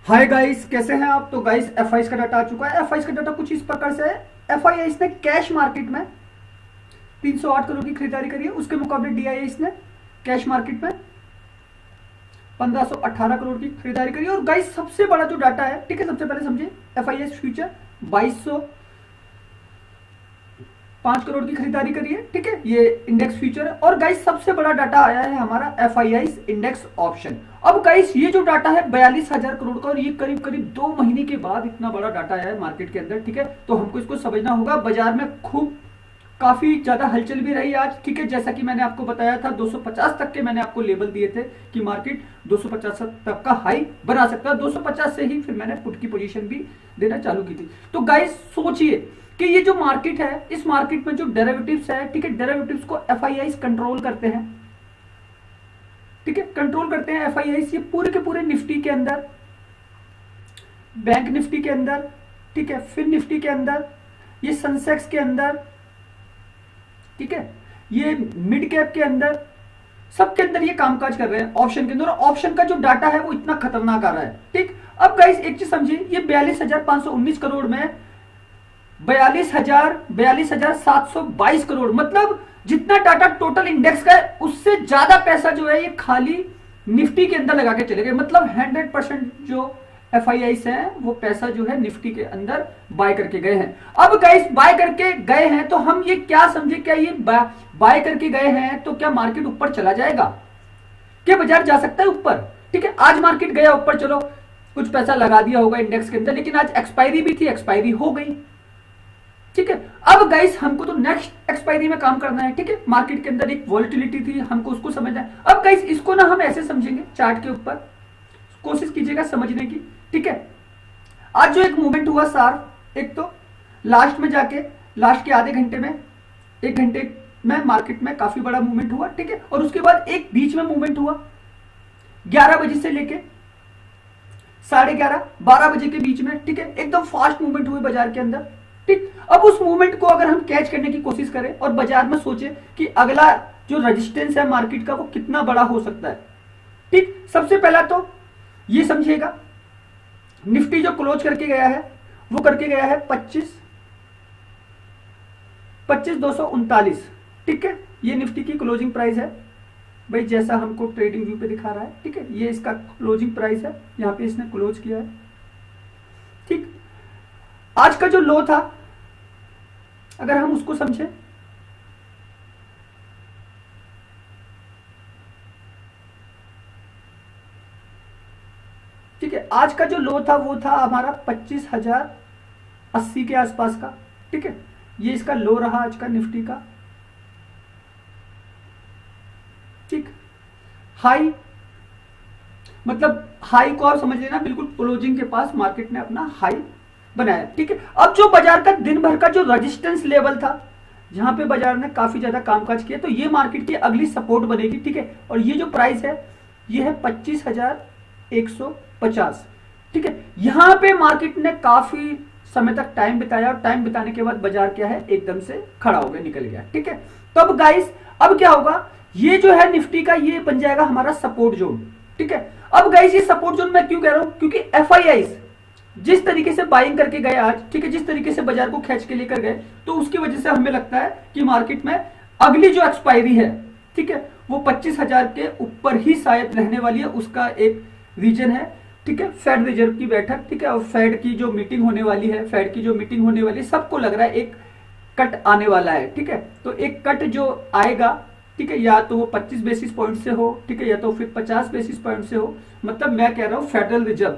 Hi guys, कैसे हैं आप। तो गाइस एफआईएस का डाटा आ चुका है। एफआईएस का डाटा कुछ इस प्रकार से है। एफआईआईस ने कैश मार्केट में 308 करोड़ की खरीदारी करी है। उसके मुकाबले डीआईआईस ने कैश मार्केट में 1518 करोड़ की खरीदारी करी है। और गाइस सबसे बड़ा जो डाटा है, ठीक है, सबसे पहले समझिए एफआईआईस फ्यूचर 2205 करोड़ की खरीदारी करी है। ठीक है, ये इंडेक्स फ्यूचर है। और गाइस सबसे बड़ा डाटा आया है हमारा एफआईआईस इंडेक्स ऑप्शन। अब गाइस ये जो डाटा है 42,000 करोड़ का, और ये करीब करीब 2 महीने के बाद इतना बड़ा डाटा आया है मार्केट के अंदर। ठीक है, तो हमको इसको समझना होगा। बाजार में खूब काफी ज्यादा हलचल भी रही आज। ठीक है, जैसा कि मैंने आपको बताया था 250 तक के मैंने आपको लेवल दिए थे कि मार्केट 250 तक का हाई बना सकता है। 250 से ही फिर मैंने पुट की पोजीशन भी देना चालू की थी। तो गाइस सोचिए कि ये जो मार्केट है, इस मार्केट में जो डेरिवेटिव्स है, ठीक है, डेरिवेटिव्स को एफआईआईस कंट्रोल करते हैं। ठीक है, कंट्रोल करते हैं एफआईआईस। ये पूरे के पूरे निफ्टी के अंदर, बैंक निफ्टी के अंदर, ठीक है, फिर निफ्टी के अंदर, ये सेंसेक्स के अंदर, ठीक है, ये मिड कैप के अंदर, सबके अंदर ये कामकाज कर रहे हैं ऑप्शन के अंदर। ऑप्शन का जो डाटा है वो इतना खतरनाक आ रहा है। ठीक, अब गाइस एक चीज समझिए, ये 42,519 करोड़ में 42,722 करोड़, मतलब जितना डाटा टोटल इंडेक्स का है उससे ज्यादा पैसा जो है ये खाली निफ्टी के अंदर लगा के चले गए। मतलब 100% जो एफआईआईस है वो पैसा जो है निफ्टी के अंदर बाय करके गए हैं। अब गाइस बाय करके गए हैं तो हम ये क्या समझे, क्या ये बाय करके गए हैं तो क्या मार्केट ऊपर चला जाएगा, क्या बाजार जा सकता है ऊपर। ठीक है, आज मार्केट गया ऊपर, चलो कुछ पैसा लगा दिया होगा इंडेक्स के अंदर, लेकिन आज एक्सपायरी भी थी, एक्सपायरी हो गई। ठीक है, अब गाइस हमको तो नेक्स्ट एक्सपायरी में काम करना है। ठीक है, मार्केट के अंदर एक वॉलेटिलिटी थी, हमको उसको समझना है। अब गाइस इसको ना हम ऐसे समझेंगे, चार्ट के ऊपर कोशिश कीजिएगा समझने की। ठीक है, आज जो एक मूवमेंट हुआ सार, एक तो लास्ट में जाके लास्ट के आधे घंटे में, 1 घंटे में मार्केट में काफी बड़ा मूवमेंट हुआ। ठीक है, और उसके बाद एक बीच में मूवमेंट हुआ 11 बजे से लेके 11:30 12 बजे के बीच में। ठीक है, एकदम फास्ट मूवमेंट हुई बाजार के अंदर। ठीक, अब उस मूवमेंट को अगर हम कैच करने की कोशिश करें और बाजार में सोचे कि अगला जो रेजिस्टेंस है मार्केट का वो कितना बड़ा हो सकता है। ठीक, सबसे पहला तो ये समझिएगा, निफ्टी जो क्लोज करके गया है वो करके गया है 25,239। ठीक है, ये निफ्टी की क्लोजिंग प्राइस है भाई, जैसा हमको ट्रेडिंग व्यू पे दिखा रहा है। ठीक है, ये इसका क्लोजिंग प्राइस है, यहां पे इसने क्लोज किया है। ठीक, आज का जो लो था अगर हम उसको समझे, ठीक है, आज का जो लो था वो था हमारा 25,080 के आसपास का। ठीक है, ये इसका लो रहा आज का निफ्टी का। ठीक, हाई मतलब हाई को आप समझ लेना बिल्कुल क्लोजिंग के पास मार्केट ने अपना हाई बनाया। ठीक है, अब जो बाजार का दिन भर का जो रेजिस्टेंस लेवल था, जहां पे बाजार ने काफी ज्यादा कामकाज किया, तो ये मार्केट की अगली सपोर्ट बनेगी। ठीक है, और ये जो प्राइस है ये है 25,150। ठीक है, यहां पे मार्केट ने काफी समय तक टाइम बिताया, और टाइम बिताने के बाद बाजार क्या है एकदम से खड़ा हो गया, निकल गया। ठीक है, तो अब गाइस अब क्या होगा, ये जो है निफ्टी का ये बन जाएगा हमारा सपोर्ट जोन। ठीक है, अब गाइस ये सपोर्ट जोन मैं क्यों कह रहा हूं, क्योंकि एफआईआईस जिस तरीके से बाइंग करके गए आज, ठीक है, जिस तरीके से बाजार को खींच के लेकर गए, तो उसकी वजह से हमें लगता है कि मार्केट में अगली जो एक्सपायरी है, ठीक है, वो 25,000 के ऊपर ही शायद रहने वाली है। उसका एक रीजन है, ठीक है, फेड रिजर्व की बैठक। ठीक है, और फेड की जो मीटिंग होने वाली है, फेड की जो मीटिंग होने वाली है, सबको लग रहा है एक कट आने वाला है। ठीक है, तो एक कट जो आएगा, ठीक है, या तो वो 25 बेसिस पॉइंट से हो, ठीक है, या तो फिर 50 बेसिस पॉइंट से हो। मतलब मैं कह रहा हूं फेडरल रिजर्व,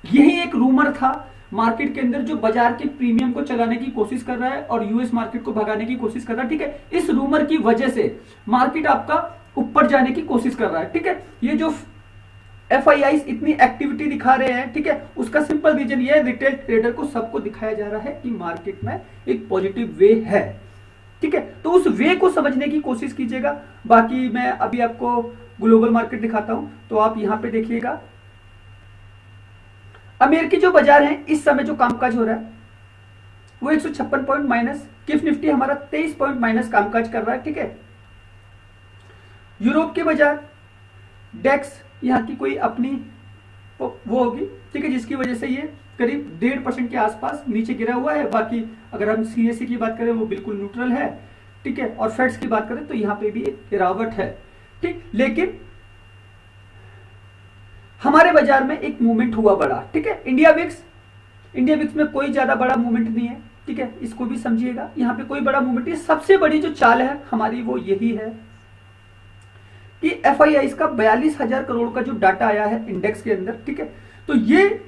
यही एक रूमर था मार्केट के अंदर जो बाजार के प्रीमियम को चलाने की कोशिश कर रहा है और यूएस मार्केट को भगाने की कोशिश कर रहा है। ठीक है, इस रूमर की वजह से मार्केट आपका ऊपर जाने की कोशिश कर रहा है। ठीक है, ये जो एफआईआईस इतनी एक्टिविटी दिखा रहे हैं, ठीक है, उसका सिंपल रीजन ये है, रिटेल ट्रेडर को सबको दिखाया जा रहा है कि मार्केट में एक पॉजिटिव वे है। ठीक है, तो उस वे को समझने की कोशिश कीजिएगा। बाकी मैं अभी आपको ग्लोबल मार्केट दिखाता हूं, तो आप यहां पे देखिएगा अमेरिकी जो बाजार है इस समय जो कामकाज हो रहा है वो 156 पॉइंट माइनस, किफ निफ्टी हमारा 23 पॉइंट माइनस कामकाज कर रहा है। ठीक है, यूरोप के बाजार डेक्स यहाँ की कोई अपनी वो होगी, ठीक है, जिसकी वजह से ये करीब 1.5% के आसपास नीचे गिरा हुआ है। बाकी अगर हम सीएससी की बात करें वो बिल्कुल न्यूट्रल है, ठीक है, और फेड्स की बात करें तो यहाँ पे भी एक गिरावट है, ठीक। लेकिन हमारे बाजार में एक मूवमेंट हुआ बड़ा, ठीक है। इंडिया विक्स में कोई ज्यादा बड़ा मूवमेंट नहीं है, ठीक है, इसको भी समझिएगा। यहाँ पे कोई बड़ा मूवमेंट नहीं। सबसे बड़ी जो चाल है हमारी वो यही है कि एफआईआई का 42,000 करोड़ का जो डाटा आया है इंडेक्स के अंदर, ठीक है, तो ये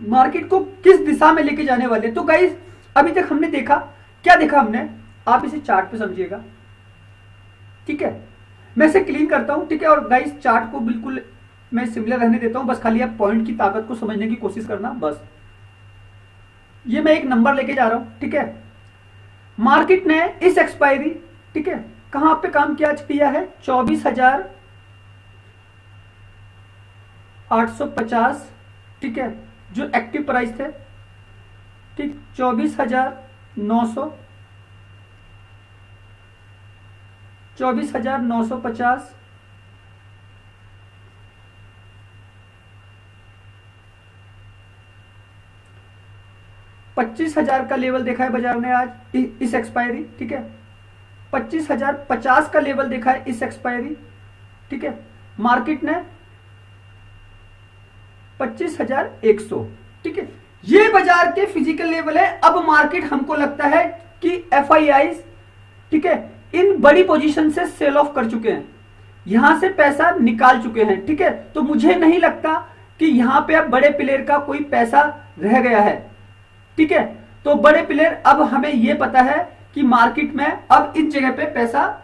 मार्केट को किस दिशा में लेके जाने वाले। तो गाइस अभी तक हमने देखा, क्या देखा हमने, आप इसे चार्ट पे समझिएगा, ठीक है। मैं इसे क्लीन करता हूं, ठीक है, और गाइस चार्ट को बिल्कुल मैं सिमिलर रहने देता हूं, बस खाली आप पॉइंट की ताकत को समझने की कोशिश करना बस। ये मैं एक नंबर लेके जा रहा हूं, ठीक है। मार्केट ने इस एक्सपायरी, ठीक है, कहां पे काम किया है, 24,850, ठीक है, जो एक्टिव प्राइस थे, ठीक, 24,900, 24,950, 25,000 का लेवल देखा है बाजार ने आज इस एक्सपायरी, ठीक है, 25,050 का लेवल देखा है इस एक्सपायरी, ठीक है। मार्केट ने 25,100, ठीक है, ये बाजार के फिजिकल लेवल है। अब मार्केट हमको लगता है कि एफआईआई, ठीक है, इन बड़ी पोजीशन से सेल ऑफ कर चुके हैं, यहां से पैसा निकाल चुके हैं, ठीक है। तो मुझे नहीं लगता कि यहां पे अब बड़े प्लेयर का कोई पैसा रह गया है, ठीक है। तो बड़े प्लेयर, अब हमें यह पता है कि मार्केट में अब इस जगह पे पैसा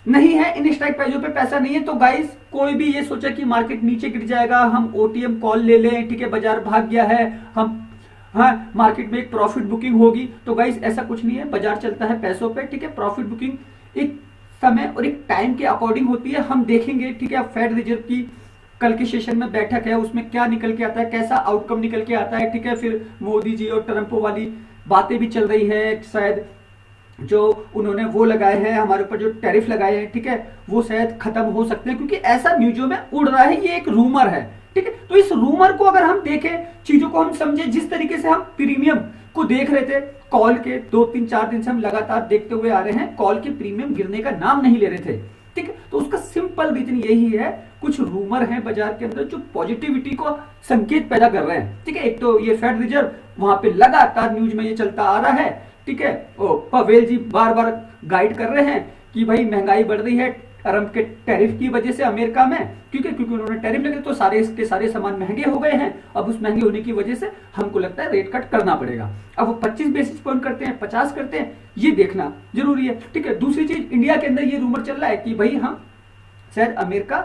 नहीं है, इन स्ट्राइक प्राइसों पे पैसा नहीं है। तो गाइस कोई भी ये सोचा कि मार्केट नीचे गिर जाएगा, हम ओटीएम कॉल ले लें, ठीक है, बाजार भाग गया है, हम हाँ मार्केट में एक प्रॉफिट बुकिंग होगी, तो गाइस ऐसा कुछ नहीं है। बाजार चलता है पैसों पे, ठीक है। प्रॉफिट बुकिंग एक समय और एक टाइम के अकॉर्डिंग होती है। हम देखेंगे, ठीक है, फेड रिजर्व की कल के सेशन में बैठक है, उसमें क्या निकल के आता है, कैसा आउटकम निकल के आता है, ठीक है। फिर मोदी जी और ट्रंप वाली बातें भी चल रही है, शायद जो उन्होंने वो लगाए हैं हमारे ऊपर, जो टैरिफ लगाए हैं, ठीक है, वो शायद खत्म हो सकते हैं, क्योंकि ऐसा न्यूज़ों में उड़ रहा है, ये एक रूमर है, ठीक है। तो इस रूमर को अगर हम देखें, चीजों को हम समझे, जिस तरीके से हम प्रीमियम को देख रहे थे, कॉल के 2-3-4 दिन से हम लगातार देखते हुए आ रहे हैं, कॉल के प्रीमियम गिरने का नाम नहीं ले रहे थे, ठीक है। तो उसका सिंपल रीजन यही है, कुछ रूमर है बाजार के अंदर जो पॉजिटिविटी को संकेत पैदा कर रहे हैं, ठीक है। एक तो ये फेड रिजर्व, वहां पे लगातार न्यूज में ये चलता आ रहा है, ठीक है। पवेल जी बार बार गाइड कर रहे हैं कि भाई महंगाई बढ़ रही है ट्रंप के टैरिफ की वजह से अमेरिका में, क्योंकि उन्होंने टैरिफ लगे तो सारे इसके सारे सामान महंगे हो गए हैं। अब उस महंगे होने की वजह से हमको लगता है रेट कट करना पड़ेगा। अब वो 25 बेसिस पॉइंट करते हैं, 50 करते हैं, ये देखना जरूरी है, ठीक है। दूसरी चीज, इंडिया के अंदर ये रूमर चल रहा है कि भाई हम शायद अमेरिका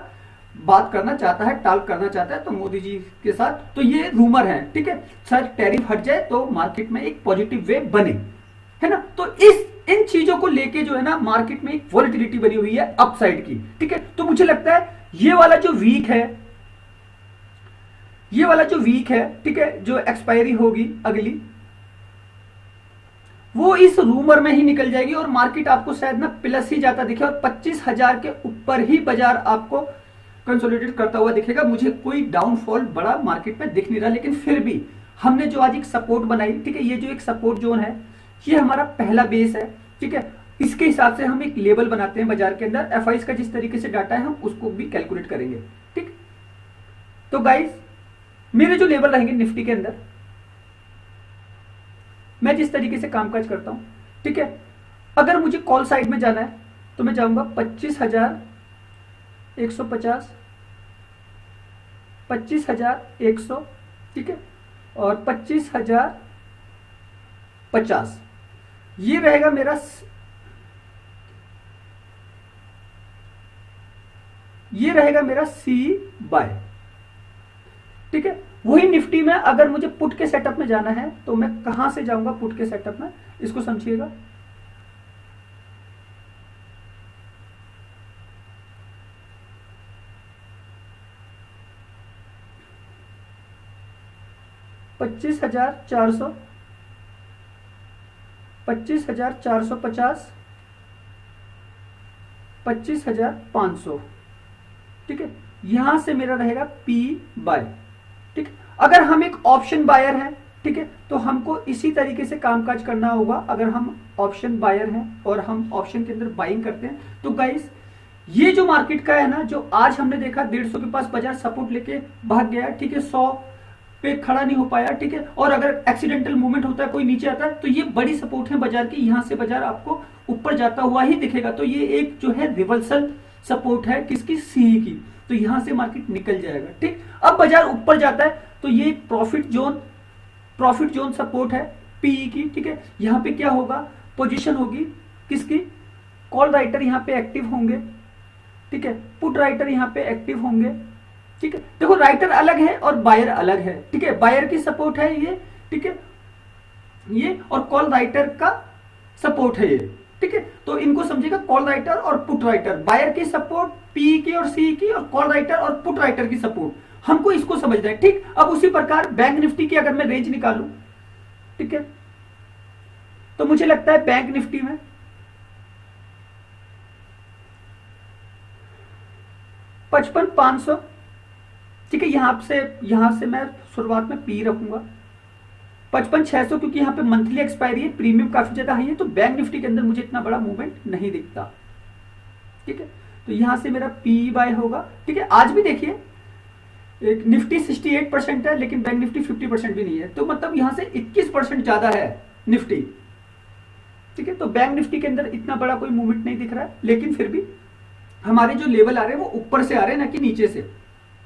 बात करना चाहता है, टाल करना चाहता है तो मोदी जी के साथ, तो ये रूमर है, ठीक है। शायद टैरिफ हट जाए तो मार्केट में एक पॉजिटिव वे बने, है ना। तो इन चीजों को लेके जो है ना मार्केट में एक वॉलेटिलिटी बनी हुई है अपसाइड की, ठीक है। तो मुझे लगता है ये वाला जो वीक है, ठीक है, जो एक्सपायरी होगी अगली, वो इस रूमर में ही निकल जाएगी और मार्केट आपको शायद ना प्लस ही जाता दिखे और 25,000 के ऊपर ही बाजार आपको कंसोलिडेट करता हुआ दिखेगा। मुझे कोई डाउनफॉल बड़ा मार्केट में दिख नहीं रहा, लेकिन फिर भी हमने जो आज एक सपोर्ट बनाई, ठीक है, ये जो एक सपोर्ट जोन है, ये हमारा पहला बेस है, ठीक है। इसके हिसाब से हम एक लेवल बनाते हैं बाजार के अंदर। एफआईआई का जिस तरीके से डाटा है हम उसको भी कैलकुलेट करेंगे, ठीक। तो गाइस मेरे जो लेवल रहेंगे निफ्टी के अंदर, मैं जिस तरीके से कामकाज करता हूं, ठीक है, अगर मुझे कॉल साइड में जाना है तो मैं जाऊंगा 25,150, 25,100, ठीक है, और 25,050, ये रहेगा मेरा, ये रहेगा मेरा सी बाय, ठीक है। वही निफ्टी में अगर मुझे पुट के सेटअप में जाना है तो मैं कहां से जाऊंगा पुट के सेटअप में, इसको समझिएगा। पच्चीस हजार चार सौ 25,450, 25,500, ठीक है। यहां से मेरा रहेगा पी बाय। ठीक है, अगर हम एक ऑप्शन बायर हैं, ठीक है, तो हमको इसी तरीके से कामकाज करना होगा। अगर हम ऑप्शन बायर हैं और हम ऑप्शन के अंदर बाइंग करते हैं, तो गाइस ये जो मार्केट का है ना, जो आज हमने देखा 150 के पास बाजार सपोर्ट लेके भाग गया, ठीक है, 100 पे खड़ा नहीं हो पाया, ठीक है, और अगर एक्सीडेंटल मूवमेंट होता है, कोई नीचे आता है, तो ये बड़ी सपोर्ट है बाजार की, यहां से बाजार आपको ऊपर जाता हुआ ही दिखेगा। तो ये एक जो है रिवर्सल सपोर्ट है किसकी, सी की, तो यहां से मार्केट निकल जाएगा। ठीक, अब बाजार ऊपर जाता है तो ये प्रॉफिट जोन सपोर्ट है पीई की। ठीक है, यहां पे क्या होगा, पोजीशन होगी किसकी, कॉल राइटर यहां पे एक्टिव होंगे, ठीक है, पुट राइटर यहां पे एक्टिव होंगे। ठीक है, देखो राइटर अलग है और बायर अलग है। ठीक है, बायर की सपोर्ट है ये, ठीक है, ये, और कॉल राइटर का सपोर्ट है ये। ठीक है, तो इनको समझिएगा, कॉल राइटर और पुट राइटर, बायर की सपोर्ट पी की और सी की, और कॉल राइटर और पुट राइटर की सपोर्ट, हमको इसको समझना है। ठीक, अब उसी प्रकार बैंक निफ्टी की अगर मैं रेंज निकालूं, ठीक है, तो मुझे लगता है बैंक निफ्टी में 55,500, ठीक है, यहां से मैं शुरुआत में पी रखूंगा 55,600, क्योंकि यहां पे मंथली एक्सपायरी है, प्रीमियम काफी ज्यादा हाई है, तो बैंक निफ्टी के अंदर मुझे इतना बड़ा मूवमेंट नहीं दिखता। ठीक है, तो यहां से मेरा पी बाय होगा। ठीक है, आज भी देखिए एक निफ्टी 68% है, लेकिन बैंक निफ्टी 50% भी नहीं है, तो मतलब यहां से 21% ज्यादा है निफ्टी। ठीक है, तो बैंक निफ्टी के अंदर इतना बड़ा कोई मूवमेंट नहीं दिख रहा है, लेकिन फिर भी हमारे जो लेवल आ रहे हैं वो ऊपर से आ रहे हैं, ना कि नीचे से।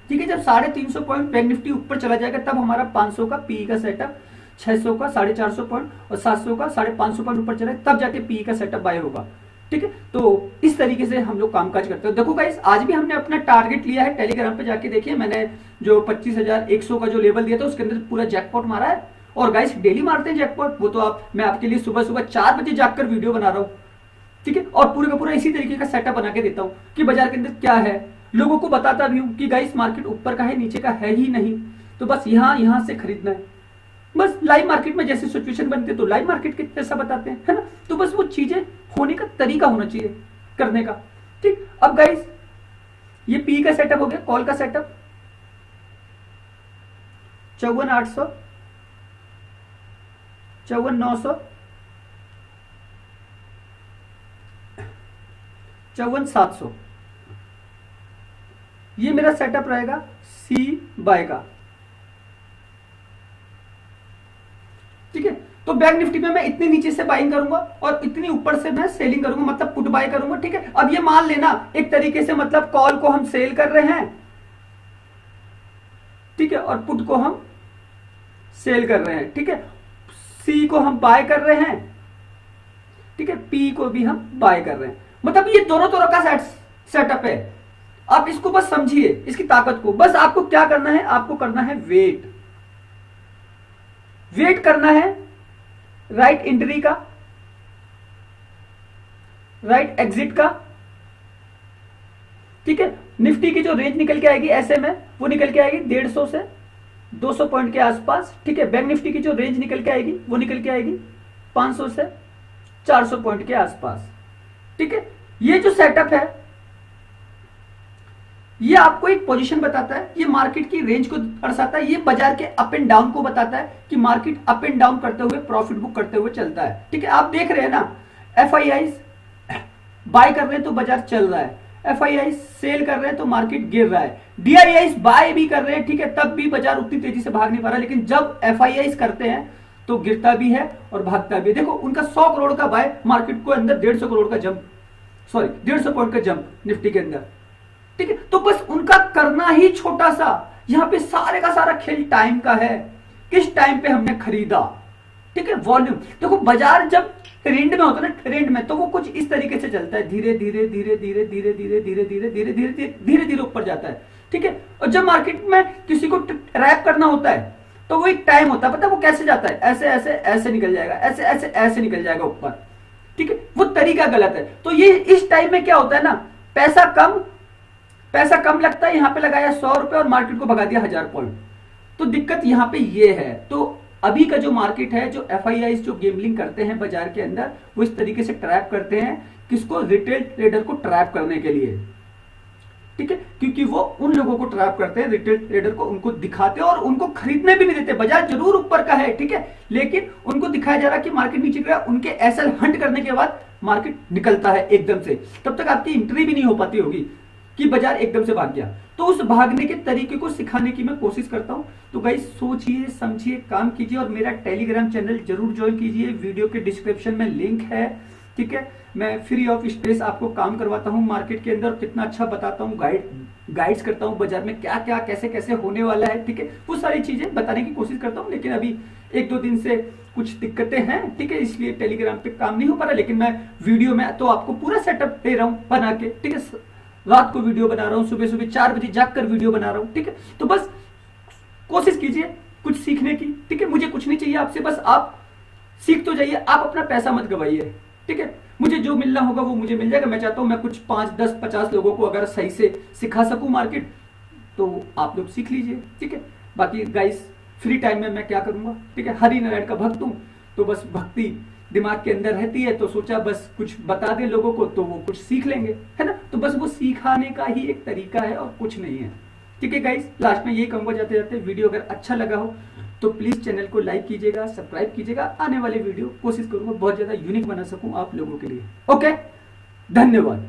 ठीक है, जब 350 पॉइंट बैंक निफ्टी ऊपर चला जाएगा, तब हमारा 500 का पी का सेटअप, 600 का 450 पॉइंट और 700 का 550 पॉइंट ऊपर चला, तब जाके पी का सेटअप बाय होगा। ठीक है, तो इस तरीके से हम लोग कामकाज करते हैं। देखो गाइस, आज भी हमने अपना टारगेट लिया है, टेलीग्राम पे जाके देखिए, मैंने जो 25,100 का जो लेवल दिया था उसके अंदर पूरा जैकपॉट मारा है। और गाइस डेली मारते हैं जैकपॉट, वो तो मैं आपके लिए सुबह सुबह 4 बजे जाकर वीडियो बना रहा हूँ। ठीक है, और पूरे का पूरा इसी तरीके का सेटअप बना के देता हूँ कि बाजार के अंदर क्या है, लोगों को बताता भी हूँ कि गाइस मार्केट ऊपर का है, नीचे का है ही नहीं, तो बस यहां से खरीदना है। बस लाइव मार्केट में जैसे सिचुएशन बनती है तो लाइव मार्केट के जैसा बताते हैं, है ना, तो बस वो चीजें होने का तरीका होना चाहिए करने का। ठीक, अब गाइस ये पी का सेटअप हो गया, कॉल का सेटअप 54,800, 54,900, 54,700, ये मेरा सेटअप रहेगा सी बाय का। ठीक है, तो बैंक निफ्टी में मैं इतने नीचे से बाइंग करूंगा और इतनी ऊपर से मैं सेलिंग करूंगा, मतलब पुट बाय करूंगा। ठीक है, अब ये मान लेना एक तरीके से, मतलब कॉल को हम सेल कर रहे हैं, ठीक है, और पुट को हम सेल कर रहे हैं। ठीक है, सी को हम बाय कर रहे हैं, ठीक है, पी को भी हम बाय कर रहे हैं, मतलब ये दोनों तरह का सेटअप है। आप इसको बस समझिए, इसकी ताकत को। बस आपको क्या करना है, आपको करना है वेट करना है राइट एंट्री का, राइट एग्जिट का। ठीक है, निफ्टी की जो रेंज निकल के आएगी ऐसे में, वो निकल के आएगी 150 से 200 पॉइंट के आसपास। ठीक है, बैंक निफ्टी की जो रेंज निकल के आएगी वो निकल के आएगी 500 से 400 पॉइंट के आसपास। ठीक है, ये जो सेटअप है ये आपको एक पोजीशन बताता है, ये मार्केट की रेंज को दर्शाता है, ये बाजार के अप एंड डाउन को बताता है कि मार्केट अप एंड डाउन करते हुए प्रॉफिट बुक करते हुए चलता है। ठीक है, आप देख रहे हैं ना, एफआईआई बाय कर रहे हैं तो बाजार चल रहा है, एफआईआई सेल कर रहे हैं तो मार्केट गिर रहा है, डीआईआई बाय भी कर रहे हैं, ठीक है, तब भी बाजार उतनी तेजी से भाग नहीं पा रहा, लेकिन जब एफआईआई करते हैं तो गिरता भी है और भागता भी है। देखो उनका 100 करोड़ का बाय, मार्केट को अंदर 150 करोड़ का जंप, 150 पॉइंट का जंप निफ्टी के अंदर। ठीक है, तो बस उनका करना ही छोटा सा, यहां पे सारे का सारा खेल टाइम का है, किस टाइम पे हमने खरीदा। ठीक है, वॉल्यूम देखो, बाजार जब ट्रेंड में होता है ना, ट्रेंड में तो वो कुछ इस तरीके से चलता है, धीरे धीरे धीरे धीरे धीरे धीरे धीरे धीरे धीरे धीरे धीरे धीरे ऊपर जाता है। ठीक है, और जब मार्केट में किसी को ट्रैप करना होता है तो वो एक टाइम होता है, पता है वो कैसे जाता है, ऐसे ऐसे ऐसे निकल जाएगा, ऐसे ऐसे ऐसे निकल जाएगा ऊपर। ठीक है, वो तरीका गलत है। तो ये इस टाइम में क्या होता है ना, पैसा कम लगता है, यहां पे लगाया 100 रुपए और मार्केट को भगा दिया 1000 पॉइंट, तो दिक्कत यहां पे ये है। तो अभी का जो मार्केट है, जो एफआईआई जो गेमलिंग करते हैं बाजार के अंदर, वो इस तरीके से ट्रैप करते हैं, किसको, रिटेल ट्रेडर को ट्रैप करने के लिए। ठीक है, क्योंकि वो उन लोगों को ट्रैप करते हैं, रिटेल ट्रेडर को, उनको दिखाते हैं और उनको खरीदने भी नहीं देते। बाजार जरूर ऊपर का है, ठीक है, लेकिन उनको दिखाया जा रहा है कि मार्केट नीचे गिरा, उनके एसएल हंट करने के बाद मार्केट निकलता है एकदम से, तब तक आपकी एंट्री भी नहीं हो पाती होगी कि बाजार एकदम से भाग गया। तो उस भागने के तरीके को सिखाने की मैं कोशिश करता हूं। तो गाइस सोचिए, समझिए, काम कीजिए और मेरा टेलीग्राम चैनल जरूर ज्वाइन कीजिए, वीडियो के डिस्क्रिप्शन में लिंक है, ठीक है। मैं फ्री ऑफ स्ट्रेस आपको काम करवाता हूं मार्केट के अंदर, कितना अच्छा बताता हूं, गाइड्स करता हूं, बाजार में क्या क्या कैसे कैसे होने वाला है, ठीक है, वो सारी चीजें बताने की कोशिश करता हूं। लेकिन अभी 1-2 दिन से कुछ दिक्कतें हैं, ठीक है, इसलिए टेलीग्राम पे काम नहीं हो पा रहा। लेकिन मैं वीडियो में तो आपको पूरा सेटअप दे रहा हूं बना के, ठीक है, रात को वीडियो बना रहा हूं, सुबह सुबह 4 बजे जागकर वीडियो बना रहा हूं, ठीक है। तो बस कोशिश कीजिए कुछ सीखने की, ठीक है, मुझे कुछ नहीं चाहिए आपसे, बस आप सीख तो जाइए, आप अपना पैसा मत गवाइए, ठीक है। मुझे जो मिलना होगा वो मुझे मिल जाएगा। मैं चाहता हूं मैं कुछ 5, 10, 50 लोगों को अगर सही से सिखा सकूं मार्केट, तो आप लोग सीख लीजिए, ठीक है। बाकी गाइस फ्री टाइम में मैं क्या करूंगा, ठीक है, हरि नारायण का भक्त हूं, तो बस भक्ति दिमाग के अंदर रहती है, तो सोचा बस कुछ बता दे लोगों को तो वो कुछ सीख लेंगे, है ना। तो बस वो सिखाने का ही एक तरीका है और कुछ नहीं है, ठीक है गाइस। लास्ट में यही कहूंगा जाते जाते, वीडियो अगर अच्छा लगा हो तो प्लीज चैनल को लाइक कीजिएगा, सब्सक्राइब कीजिएगा। आने वाले वीडियो कोशिश करूंगा बहुत ज्यादा यूनिक बना सकूं आप लोगों के लिए। ओके, धन्यवाद।